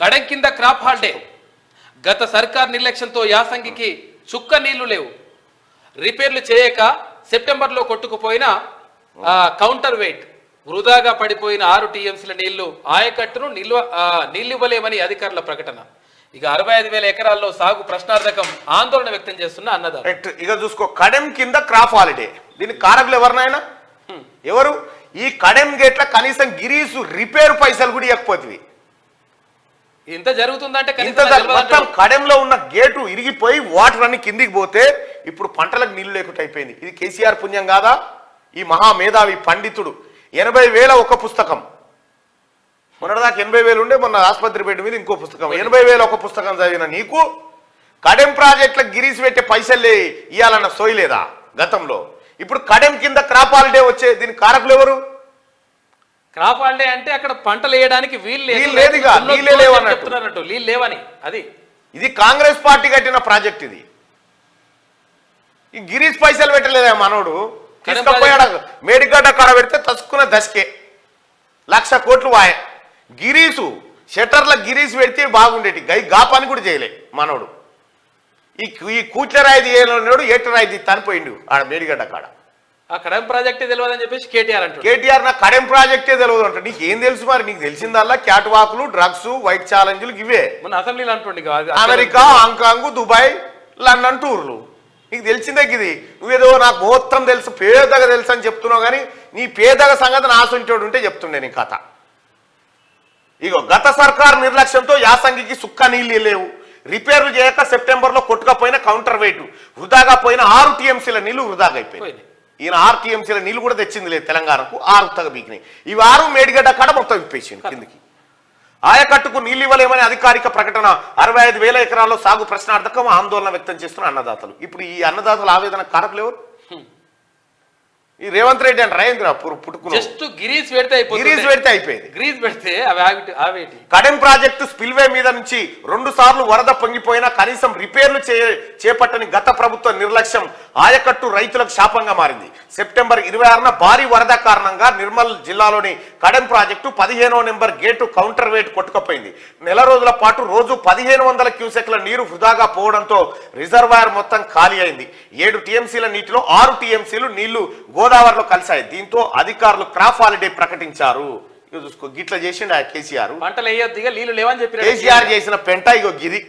కడెం కింద crop holiday. గత సర్కార్ నిర్లక్ష్యంతో యాసంగికి చుక్క నీళ్లు లేవు. రిపేర్లు చేయక సెప్టెంబర్లో కొట్టుకుపోయిన కౌంటర్ వెయిట్ వృధాగా పడిపోయిన 6 టీఎంసీల నీళ్లు ఆయకట్టును నీళ్ళివ్వలేమని అధికారుల ప్రకటన. ఇక 65,000 ఎకరాల్లో సాగు ప్రశ్నార్థకం ఆందోళన వ్యక్తం చేస్తున్న అన్నదాత. ఇక చూసుకో, కడెం కింద క్రాప్ హాలిడే. దీనికి కారకులు ఎవరినైనా ఎవరు? ఈ కడెం గేట్ల కనీసం గిరీసు రిపేర్ పైసలు కూడా ఇవ్వకపోతుంది. ఇంత జరుగుతుందంటే మొత్తం కడెంలో ఉన్న గేటు ఇరిగిపోయి వాటర్ అన్ని కిందికి పోతే ఇప్పుడు పంటలకు నీళ్లు లేకుండా అయిపోయింది. ఇది కేసీఆర్ పుణ్యం కాదా? ఈ మహామేధావి పండితుడు 80,000 ఒక పుస్తకం, మొన్నటిదాకా 80,000 ఉండే, మొన్న ఆసుపత్రి బెడ్ మీద ఇంకో పుస్తకం, 80,000 ఒక పుస్తకం చదివిన నీకు కడెం ప్రాజెక్టులకు గిరీసి పెట్టే పైసలే ఇవ్వాలన్న సోయలేదా గతంలో? ఇప్పుడు కడెం కింద క్రాప్ హాలిడే వచ్చే దీనికి కారకులు ఎవరు? క్రాప్ హాలిడే అంటే అక్కడ పంటలు వేయడానికి వీలు లేవని. అది ఇది కాంగ్రెస్ పార్టీ కట్టిన ప్రాజెక్ట్. ఇది ఈ గిరీష్ పైసలు పెట్టలేదా మనోడు? తీసుకుపోయాడు మేడిగడ్డ కాడ పెడితే తసుకున్న దశకే 1,00,000 కోట్లు వాయ. గిరీసు షట్టర్ల గిరీస్ పెడితే బాగుండేటి, గా పని కూడా చేయలే మనోడు. ఈ కూట్ల రాయి తీయలేడు, ఏట రాయి తీస్తాను పోయిండు ఆడ మేడిగడ్డ కాడ. ఆ కడెం ప్రాజెక్టే తెలియదు అని చెప్పేసి కేటీఆర్ అంటారు. కేటీఆర్ నాకు కడెం ప్రాజెక్టే తెలియదు అంటే నీకు ఏం తెలుసు? మరి నీకు తెలిసిందల్లా క్యాట్ వాకులు, డ్రగ్స్, వైట్ ఛాలెంజ్లు ఇవే. మన అసెంబ్లీలో అంటుండే అమెరికా, హాంకాంగ్, దుబాయ్, లండన్ టూర్లు. నీకు తెలిసిందే ఇది. నువ్వేదో నాకు మొత్తం తెలుసు, పేదగా తెలుసు అని చెప్తున్నావు, కానీ నీ పేదగా సంగతి నాశంటోడు ఉంటే చెప్తుండే నీ కథ. ఇగో గత సర్కార్ నిర్లక్ష్యంతో యాసంగికి సుక్క నీళ్ళు లేవు. రిపేర్లు చేయక సెప్టెంబర్లో కొట్టుకపోయిన కౌంటర్ వెయిట్ వృధాగా పోయిన 6 టీఎంసీల నీళ్లు వృధాగా అయిపోయింది. ఈయన 6 టీఎంసీల నీళ్లు కూడా తెచ్చింది లేదు తెలంగాణకు, 6 తగ బీకినాయి. ఇవి 6 మేడిగడ్డ కాడ మొత్తం విప్పేసింది కిందికి. ఆయకట్టుకు నీళ్ళు ఇవ్వలేమని అధికారిక ప్రకటన. 65,000 ఎకరాల్లో సాగు ప్రశ్నార్థకం ఆందోళన వ్యక్తం చేస్తున్న అన్నదాతలు. ఇప్పుడు ఈ అన్నదాతల ఆవేదన కారకులు ఎవరు? ఈ రేవంత్ రెడ్డి అంటే రేంద్ర గిరీస్ పెడితే అయిపోయింది. గ్రీస్ పెడితే కడెం ప్రాజెక్టు స్పిల్వే మీద నుంచి 2 సార్లు వరద పొంగిపోయినా కనీసం రిపేర్లు చేపట్టని గత ప్రభుత్వ నిర్లక్ష్యం ఆయకట్టు రైతులకు శాపంగా మారింది. సెప్టెంబర్ 26న భారీ వరద కారణంగా నిర్మల్ జిల్లాలోని కడెం ప్రాజెక్టు 15వ నెంబర్ గేటు కౌంటర్ వెయిట్ కొట్టుకుపోయింది. నెల రోజుల పాటు రోజు 1,500 క్యూసెక్ల నీరు వృధాగా పోవడంతో రిజర్వాయర్ మొత్తం ఖాళీ అయింది. 7 టీఎంసీల నీటిలో 6 టీఎంసీలు నీళ్లు గోదావరిలో కలిశాయి. దీంతో అధికారులు క్రాప్ హాలిడే ప్రకటించారు. ఇక చూసుకో, గిట్ల చేసిండు ఆ కేసీఆర్. పంటలు వేయొద్దిగా నీళ్లు లేవని చెప్పి కేసీఆర్ చేసిన పెంట ఇగో గిరి.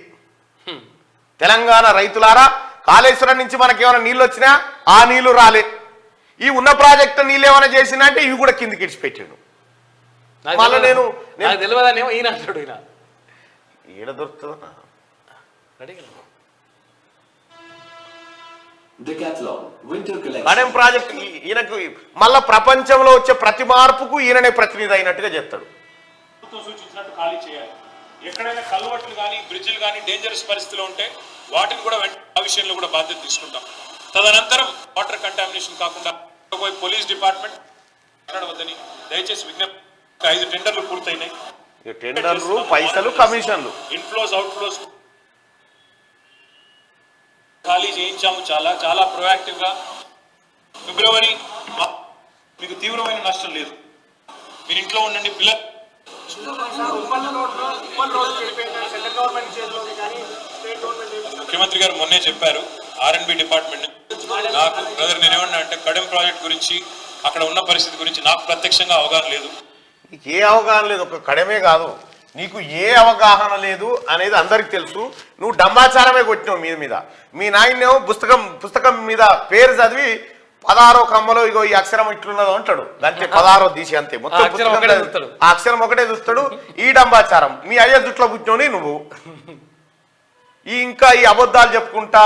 తెలంగాణ రైతులారా, కాళేశ్వరం నుంచి మనకి ఏమైనా నీళ్ళు వచ్చినా ఆ నీళ్లు రాలే. ఈ ఉన్న ప్రాజెక్టు నీళ్ళు ఏమైనా చేసినా అంటే ఇవి కూడా కిందికి ఇడిచిపెట్టాడు. మళ్ళీ నేను తెలియదానేమో ఈయన అంటాడు. ఈయన ఈడ దొరుకుతుందా? కడెం ప్రాజెక్ట్ ఈయనకు మళ్ళా ప్రపంచంలో వచ్చే ప్రతి మార్పుకు ఈయననే ప్రతినిధి అయినట్టుగా చెప్తాడు. సూచించినట్టు ఖాళీ చేయాలి. ఎక్కడైనా కల్వర్ట్లు కానీ బ్రిడ్జిలు కానీ డేంజరస్ పరిస్థితిలో ఉంటే వాటిని కూడా ఆ విషయంలో కూడా బాధ్యత తీసుకుంటాం. తదనంతరం వాటర్ కంటామినేషన్ కాకుండా పోలీస్ డిపార్ట్మెంట్ మాట్లాడవద్దని దయచేసి విజ్ఞప్తి. 5 టెండర్లు పూర్తయినాయి. టెండర్లు, పైసలు, కమిషన్లు, ఇన్ఫ్లోస్ అవుట్ఫ్లోస్ ఖాళీ చేయించాము. చాలా చాలా ప్రొయాక్టివ్ గా. ఫిబ్రవరి మీకు తీవ్రమైన నష్టం లేదు. మీరు ఇంట్లో ఉండండి. పిల్లలు ముఖ్యమంత్రి గారు మొన్నే చెప్పారు R&B డిపార్ట్మెంట్. నాకు బ్రదర్ నేనేమన్నా అంటే కడెం ప్రాజెక్ట్ గురించి అక్కడ ఉన్న పరిస్థితి గురించి నాకు ప్రత్యక్షంగా అవగాహన లేదు. ఏ అవగాహన లేదు, ఒక కడమే కాదు, నీకు ఏ అవగాహన లేదు అనేది అందరికి తెలుసు. నువ్వు డమ్మాచారమే కొట్టినావు మీద. మీ నాయనేమో పుస్తకం మీద పేరు చదివి 16వ కమ్మలో ఇగో ఈ అక్షరం ఇట్లున్నదో అంటాడు. దాంట్లో 16వ తీసి అంతే. మొత్తం ఆ అక్షరం ఒకటే చూస్తాడు. ఈ డంబాచారం మీ అయ్య జుట్లో పుట్టినోని నువ్వు. ఇంకా ఈ అబద్ధాలు చెప్పుకుంటా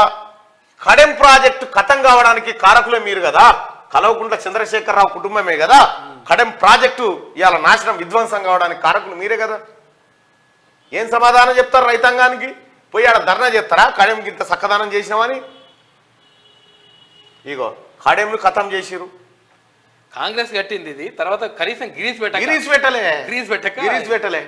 కడెం ప్రాజెక్టు ఖతం కావడానికి కారకులే మీరు కదా. కల్వకుంట్ల చంద్రశేఖరరావు కుటుంబమే కదా. కడెం ప్రాజెక్టు ఇవాళ నాశనం, విధ్వంసం కావడానికి కారకులు మీరే కదా. ఏం సమాధానం చెప్తారు రైతాంగానికి? పోయి ఆడ ధర్నా చేస్తారా కడెంకి ఇంత సక్కదానం చేసినామని? ఇగో కడెంను ఖతం చేసిరు. కాంగ్రెస్ కట్టింది ఇది. తర్వాత కనీసం గిరీస్ పెట్టలే. గిరీస్ పెట్టలే.